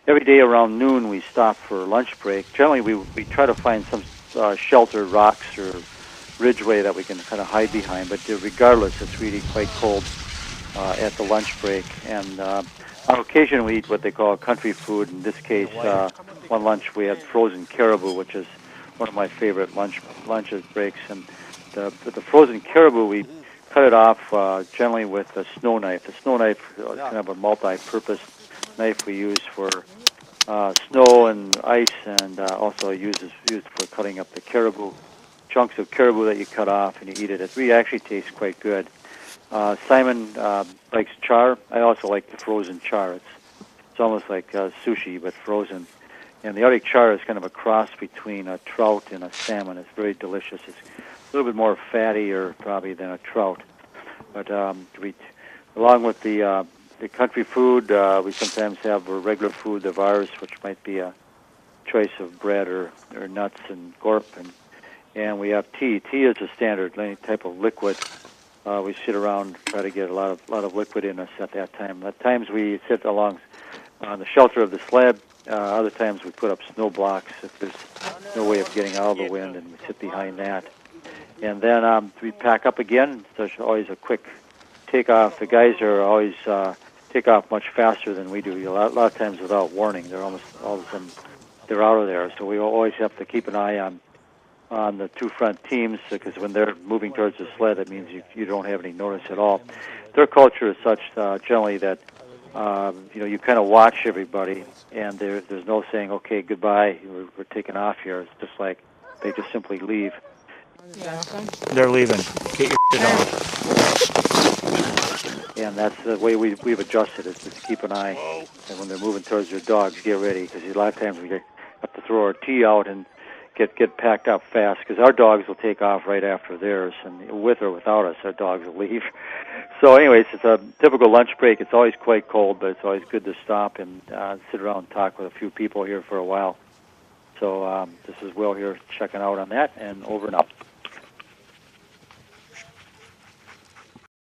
every day around noon we stop for lunch break. Generally, we try to find some sheltered rocks or ridgeway that we can kind of hide behind. But regardless, it's really quite cold at the lunch break. And on occasion, we eat what they call country food. In this case, one lunch we had frozen caribou, which is one of my favorite lunches breaks. And the frozen caribou, we cut it off generally with a snow knife. The snow knife is kind of a multi-purpose knife we use for snow and ice, and also used for cutting up the caribou, chunks of caribou that you cut off and you eat it. It really actually tastes quite good. Simon likes char. I also like the frozen char. It's almost like sushi, but frozen. And the Arctic char is kind of a cross between a trout and a salmon. It's very delicious. It's a little bit more fattier probably than a trout. But along with the country food, we sometimes have a regular food of ours, which might be a choice of bread or nuts and gorp. And we have tea. Tea is a standard, any type of liquid. We sit around, try to get a lot of liquid in us at that time. At times we sit along on the shelter of the sled. Other times we put up snow blocks if there's no way of getting out of the wind, and we sit behind that. And then we pack up again. There's always a quick takeoff. The guys are always take off much faster than we do. A lot of times without warning. They're almost all of a sudden they're out of there. So we always have to keep an eye on the two front teams, because when they're moving towards the sled, it means you don't have any notice at all. Their culture is such generally that you kind of watch everybody, and there's no saying, okay, goodbye, we're taking off here. It's just like they just simply leave. Yeah. They're leaving. Get your shit on. And that's the way we've adjusted, is just keep an eye. And when they're moving towards their dogs, get ready, because a lot of times we have to throw our tea out and get packed up fast, because our dogs will take off right after theirs, and with or without us, our dogs will leave. So anyways, it's a typical lunch break. It's always quite cold, but it's always good to stop and sit around and talk with a few people here for a while. So this is Will here checking out on that, and over and out.